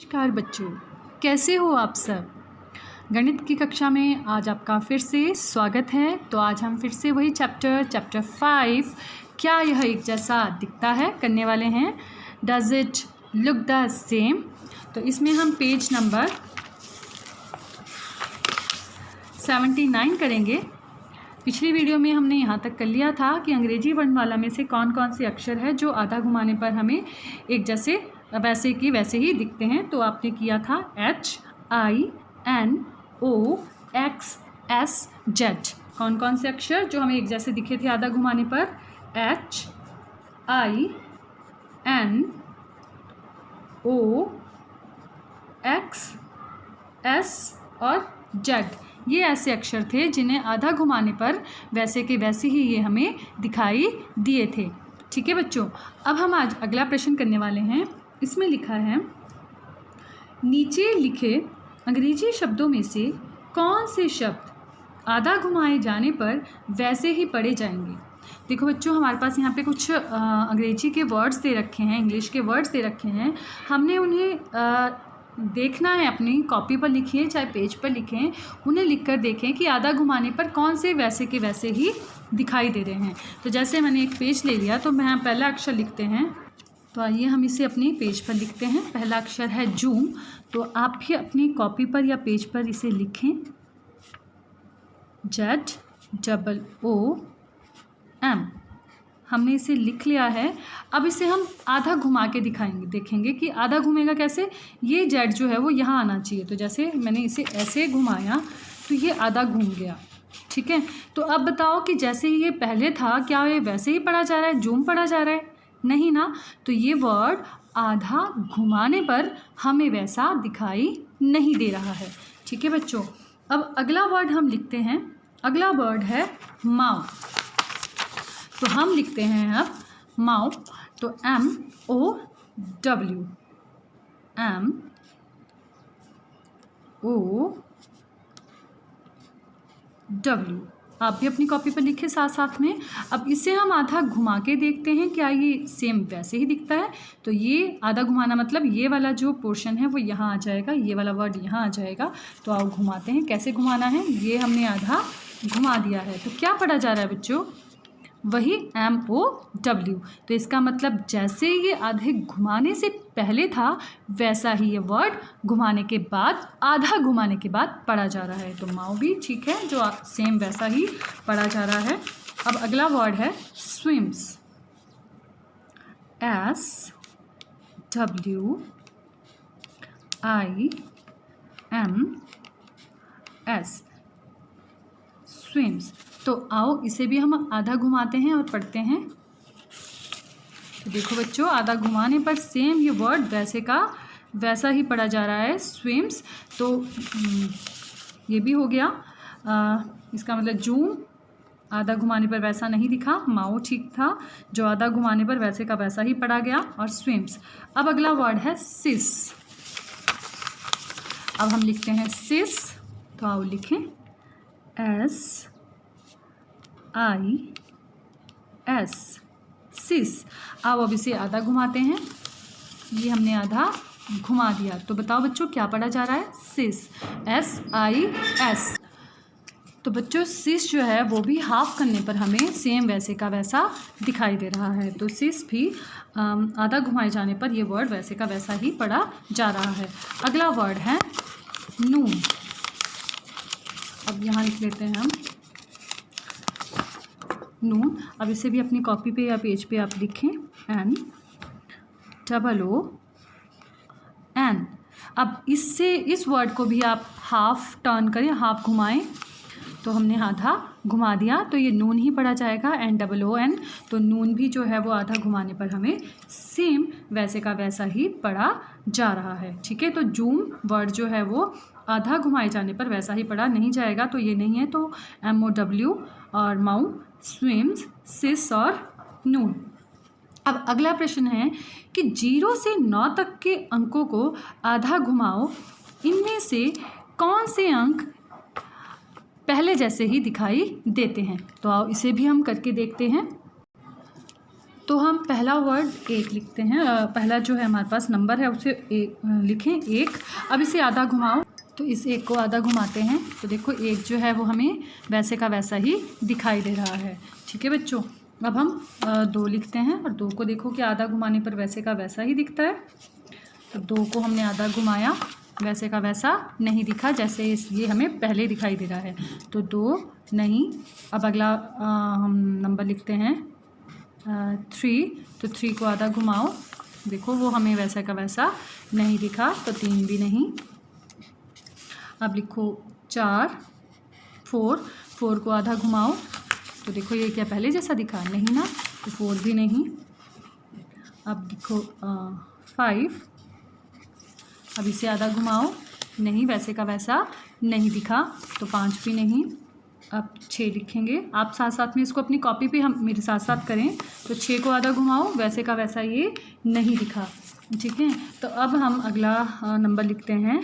नमस्कार बच्चों, कैसे हो आप सब। गणित की कक्षा में आज आपका फिर से स्वागत है। तो आज हम फिर से वही चैप्टर 5 क्या यह एक जैसा दिखता है करने वाले हैं। Does it look the same. तो इसमें हम पेज नंबर 79 करेंगे। पिछली वीडियो में हमने यहाँ तक कर लिया था कि अंग्रेजी वर्णमाला में से कौन कौन से अक्षर है जो आधा घुमाने पर हमें एक जैसे वैसे की वैसे ही दिखते हैं। तो आपने किया था HINOXSZ। कौन कौन से अक्षर जो हमें एक जैसे दिखे थे आधा घुमाने पर? HINOXS और Z। ये ऐसे अक्षर थे जिन्हें आधा घुमाने पर वैसे के वैसे ही ये हमें दिखाई दिए थे। ठीक है बच्चों, अब हम आज अगला प्रश्न करने वाले हैं। इसमें लिखा है नीचे लिखे अंग्रेजी शब्दों में से कौन से शब्द आधा घुमाए जाने पर वैसे ही पढ़े जाएंगे। देखो बच्चों, हमारे पास यहाँ पे कुछ अंग्रेजी के वर्ड्स दे रखे हैं, इंग्लिश के वर्ड्स दे रखे हैं। हमने उन्हें देखना है, अपनी कॉपी पर लिखिए चाहे पेज पर लिखें, उन्हें लिखकर देखें कि आधा घुमाने पर कौन से वैसे के वैसे ही दिखाई दे रहे हैं। तो जैसे मैंने एक पेज ले लिया तो मैं पहला अक्षर लिखते हैं। तो आइए हम इसे अपनी पेज पर लिखते हैं। पहला अक्षर है जूम। तो आप भी अपनी कॉपी पर या पेज पर इसे लिखें। ZOOM। हमने इसे लिख लिया है। अब इसे हम आधा घुमा के दिखाएंगे, देखेंगे कि आधा घूमेगा कैसे। ये जेड जो है वो यहाँ आना चाहिए। तो जैसे मैंने इसे ऐसे घुमाया तो ये आधा घूम गया। ठीक है, तो अब बताओ कि जैसे ये पहले था क्या ये वैसे ही पढ़ा जा रहा है, जूम पढ़ा जा रहा है? नहीं ना। तो ये वर्ड आधा घुमाने पर हमें वैसा दिखाई नहीं दे रहा है। ठीक है बच्चों, अब अगला वर्ड हम लिखते हैं। अगला वर्ड है माउ। तो हम लिखते हैं अब माउ। तो MOW। आप भी अपनी कॉपी पर लिखे साथ साथ में। अब इसे हम आधा घुमा के देखते हैं क्या ये सेम वैसे ही दिखता है। तो ये आधा घुमाना मतलब ये वाला जो पोर्शन है वो यहाँ आ जाएगा, ये वाला वर्ड यहाँ आ जाएगा। तो आओ घुमाते हैं। कैसे घुमाना है, ये हमने आधा घुमा दिया है। तो क्या पढ़ा जा रहा है बच्चों? वही MOW। तो इसका मतलब जैसे ये आधे घुमाने से पहले था वैसा ही ये वर्ड घुमाने के बाद, आधा घुमाने के बाद पढ़ा जा रहा है। तो माउ भी ठीक है, जो सेम वैसा ही पढ़ा जा रहा है। अब अगला वर्ड है स्विम्स। SWIMS। स्विम्स। तो आओ इसे भी हम आधा घुमाते हैं और पढ़ते हैं। तो देखो बच्चों, आधा घुमाने पर सेम ये वर्ड वैसे का वैसा ही पढ़ा जा रहा है, स्विम्स। तो ये भी हो गया। इसका मतलब जूम आधा घुमाने पर वैसा नहीं दिखा, माओ ठीक था, जो आधा घुमाने पर वैसे का वैसा ही पढ़ा गया, और स्विम्स। अब अगला वर्ड है सिस। अब हम लिखते हैं सिस। तो आओ लिखें SIS, सिस। आओ अब इसे आधा घुमाते हैं। ये हमने आधा घुमा दिया। तो बताओ बच्चों क्या पढ़ा जा रहा है? सिस, SIS। तो बच्चों सिस जो है वो भी हाफ करने पर हमें सेम वैसे का वैसा दिखाई दे रहा है। तो सिस भी आधा घुमाए जाने पर ये वर्ड वैसे का वैसा ही पढ़ा जा रहा है। अगला वर्ड है नून। अब यहाँ लिख लेते हैं हम नून। अब इसे भी अपनी कॉपी पे या पेज पे आप लिखें NOON। अब इससे इस वर्ड को भी आप हाफ टर्न करें, हाफ घुमाएं। तो हमने आधा घुमा दिया तो ये नून ही पढ़ा जाएगा, NOON। तो नून भी जो है वो आधा घुमाने पर हमें सेम वैसे का वैसा ही पढ़ा जा रहा है। ठीक है, तो जूम वर्ड जो है वो आधा घुमाए जाने पर वैसा ही पढ़ा नहीं जाएगा। तो ये नहीं है। तो MOW और माउ, स्विम्स, सिस और नून। अब अगला प्रश्न है कि 0 से 9 तक के अंकों को आधा घुमाओ। इनमें से कौन से अंक पहले जैसे ही दिखाई देते हैं? तो आओ इसे भी हम करके देखते हैं। तो हम पहला वर्ड 1 लिखते हैं, पहला जो है हमारे पास नंबर है उसे लिखें 1। अब इसे आधा घुमाओ, तो इस 1 को आधा घुमाते हैं तो देखो 1 जो है वो हमें वैसे का वैसा ही दिखाई दे रहा है। ठीक है बच्चों, अब हम 2 लिखते हैं और 2 को देखो कि आधा घुमाने पर वैसे का वैसा ही दिखता है। तो 2 को हमने आधा घुमाया, वैसे का वैसा नहीं दिखा जैसे ये हमें पहले दिखाई दे रहा है, तो 2 नहीं। अब अगला हम नंबर लिखते हैं 3, तो 3 को आधा घुमाओ, देखो वो हमें वैसा का वैसा नहीं दिखा, तो 3 भी नहीं। अब लिखो 4, 4 को आधा घुमाओ, तो देखो ये क्या पहले जैसा दिखा, नहीं ना, तो 4 भी नहीं। अब लिखो 5, अब इसे आधा घुमाओ, नहीं वैसे का वैसा नहीं दिखा, तो 5 भी नहीं। अब 6 लिखेंगे, आप साथ साथ में इसको अपनी कॉपी पे हम मेरे साथ साथ करें, तो 6 को आधा घुमाओ, वैसे का वैसा ये नहीं दिखा। ठीक है, तो अब हम अगला नंबर लिखते हैं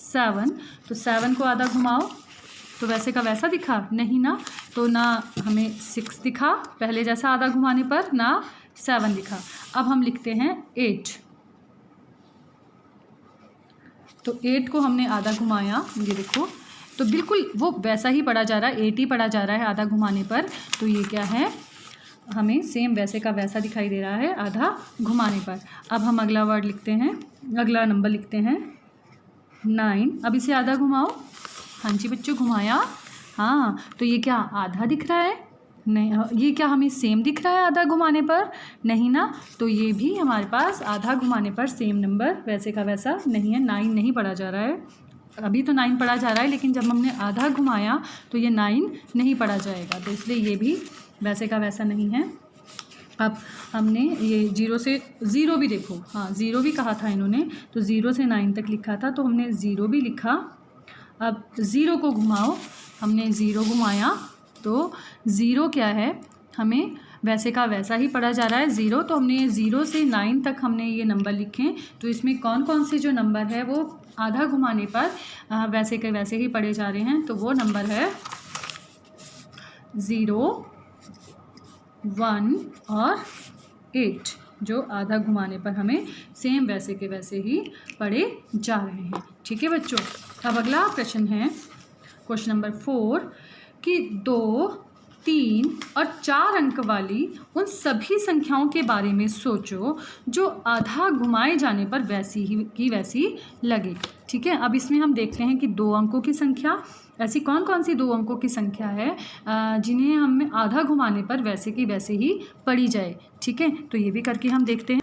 7, तो 7 को आधा घुमाओ, तो वैसे का वैसा दिखा, नहीं ना, तो ना हमें 6 दिखा पहले जैसा आधा घुमाने पर, ना 7 दिखा। अब हम लिखते हैं 8, तो 8 को हमने आधा घुमाया, ये देखो, तो बिल्कुल वो वैसा ही पढ़ा जा रहा है, 8 ही पढ़ा जा रहा है आधा घुमाने पर, तो ये क्या है, हमें सेम वैसे का वैसा दिखाई दे रहा है आधा घुमाने पर। अब हम अगला वर्ड लिखते हैं, अगला नंबर लिखते हैं 9, अब इसे आधा घुमाओ, हाँ जी बच्चों घुमाया, हाँ, तो ये क्या आधा दिख रहा है, नहीं, ये क्या हमें सेम दिख रहा है आधा घुमाने पर, नहीं ना, तो ये भी हमारे पास आधा घुमाने पर सेम नंबर वैसे का वैसा नहीं है, 9 नहीं पढ़ा जा रहा है, अभी तो 9 पढ़ा जा रहा है, लेकिन जब हमने आधा घुमाया तो ये 9 नहीं पढ़ा जाएगा, तो इसलिए ये भी वैसे का वैसा नहीं है। अब हमने ये 0 से 0 भी देखो, हाँ 0 भी कहा था इन्होंने, तो 0 से 9 तक लिखा था, तो हमने 0 भी लिखा। अब 0 को घुमाओ, हमने 0 घुमाया, तो 0 क्या है, हमें वैसे का वैसा ही पढ़ा जा रहा है 0, तो हमने 0 से 9 तक हमने ये नंबर लिखे, तो इसमें कौन कौन से जो नंबर है वो आधा घुमाने पर वैसे के वैसे ही पढ़े जा रहे हैं, तो वो नंबर है 0, 1 और 8, जो आधा घुमाने पर हमें सेम वैसे के वैसे ही पढ़े जा रहे हैं। ठीक है बच्चों, अब अगला प्रश्न है क्वेश्चन नंबर 4 कि 2, 3 और 4 अंक वाली उन सभी संख्याओं के बारे में सोचो जो आधा घुमाए जाने पर वैसी ही की वैसी लगे। ठीक है, अब इसमें हम देखते हैं कि 2 अंकों की संख्या, ऐसी कौन कौन सी 2 अंकों की संख्या है जिन्हें हमें आधा घुमाने पर वैसे की वैसे ही पढ़ी जाए। ठीक है, तो ये भी करके हम देखते हैं।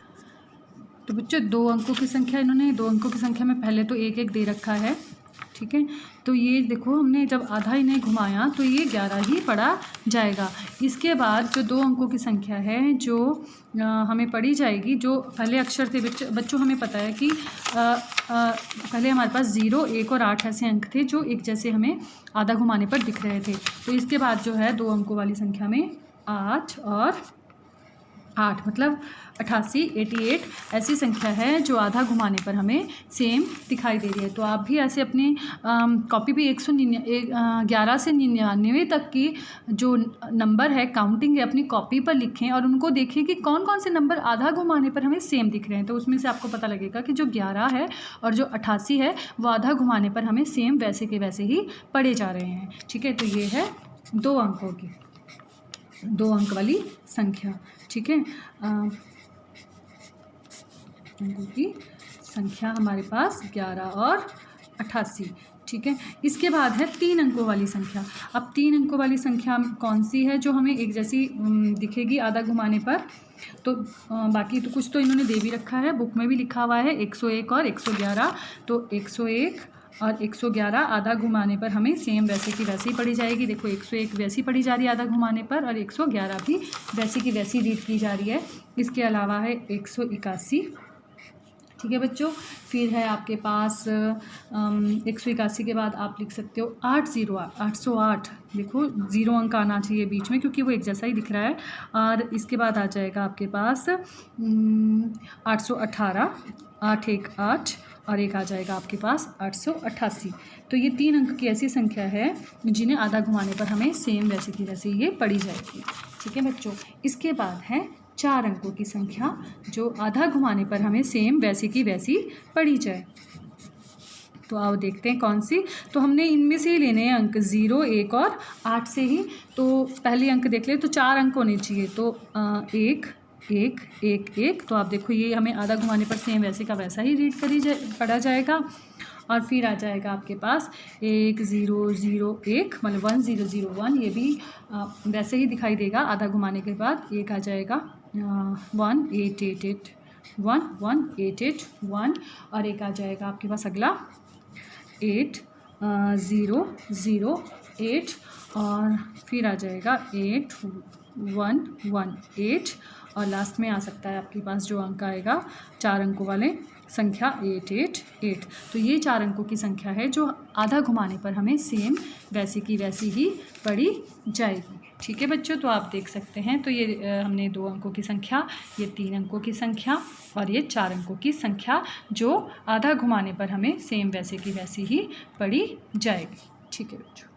तो बच्चों 2 अंकों की संख्या, इन्होंने 2 अंकों की संख्या में पहले तो 1 1 दे रखा है। ठीक है, तो ये देखो हमने जब आधा इन्हें घुमाया तो ये 11 ही पढ़ा जाएगा। इसके बाद जो 2 अंकों की संख्या है जो हमें पढ़ी जाएगी, जो पहले अक्षर थे बच्चों, हमें पता है कि पहले हमारे पास 0, 1 और 8 ऐसे अंक थे जो एक जैसे हमें आधा घुमाने पर दिख रहे थे। तो इसके बाद जो है 2 अंकों वाली संख्या में 8 और 8 मतलब 88, 88 ऐसी संख्या है जो आधा घुमाने पर हमें सेम दिखाई दे रही है। तो आप भी ऐसे अपनी कॉपी पे 11 से 99 तक की जो नंबर है, काउंटिंग है, अपनी कॉपी पर लिखें और उनको देखें कि कौन कौन से नंबर आधा घुमाने पर हमें सेम दिख रहे हैं। तो उसमें से आपको पता लगेगा कि जो 11 है और जो 88 है वो आधा घुमाने पर हमें सेम वैसे के वैसे ही पढ़े जा रहे हैं। ठीक है, तो ये है 2 अंकों की, 2 अंक वाली संख्या। ठीक है, अंकों की संख्या हमारे पास 11 और 88। ठीक है, इसके बाद है 3 अंकों वाली संख्या। अब 3 अंकों वाली संख्या कौन सी है जो हमें एक जैसी दिखेगी आधा घुमाने पर? तो बाकी तो कुछ तो इन्होंने दे भी रखा है, बुक में भी लिखा हुआ है 101 और 111। तो 101 और 111 आधा घुमाने पर हमें सेम वैसे की वैसी पढ़ी जाएगी। देखो 101 वैसी पढ़ी जा रही है आधा घुमाने पर और 111 भी वैसी की वैसी रीड की जा रही है। इसके अलावा है 181। ठीक है बच्चों, फिर है आपके पास 181 के बाद आप लिख सकते हो 808। देखो 0 अंक आना चाहिए बीच में क्योंकि वो एक जैसा ही दिख रहा है। और इसके बाद आ जाएगा आपके पास 818, 818 और एक आ जाएगा आपके पास 888। तो ये 3 अंक की ऐसी संख्या है जिन्हें आधा घुमाने पर हमें सेम वैसे की वैसे ये पढ़ी जाएगी। ठीक है बच्चों, इसके बाद है 4 अंकों की संख्या जो आधा घुमाने पर हमें सेम वैसी की वैसी पड़ी जाए। तो आओ देखते हैं कौन सी। तो हमने इनमें से ही लेने हैं अंक 0, 1 और 8 से ही। तो पहले अंक देख ले, तो 4 अंक होने चाहिए। तो 1 1 1 1। तो आप देखो ये हमें आधा घुमाने पर सेम वैसे का वैसा ही रीड पढ़ा जाएगा। और फिर आ जाएगा आपके पास 1 0 0 1, मतलब 1 0 0 1। ये भी वैसे ही दिखाई देगा आधा घुमाने के बाद। एक आ जाएगा 1 8 8 8 1 1 8 8 1। और एक आ जाएगा आपके पास अगला 8 0 0 8। और फिर आ जाएगा 8 1 1 8। और लास्ट में आ सकता है आपके पास जो अंक आएगा 4 अंकों वाले संख्या 8 8 8। तो ये 4 अंकों की संख्या है जो आधा घुमाने पर हमें सेम वैसी की वैसी ही पड़ी जाएगी। ठीक है बच्चों, तो आप देख सकते हैं। तो ये हमने 2 अंकों की संख्या, ये 3 अंकों की संख्या और ये 4 अंकों की संख्या जो आधा घुमाने पर हमें सेम वैसे की वैसी ही पड़ी जाएगी। ठीक है बच्चों।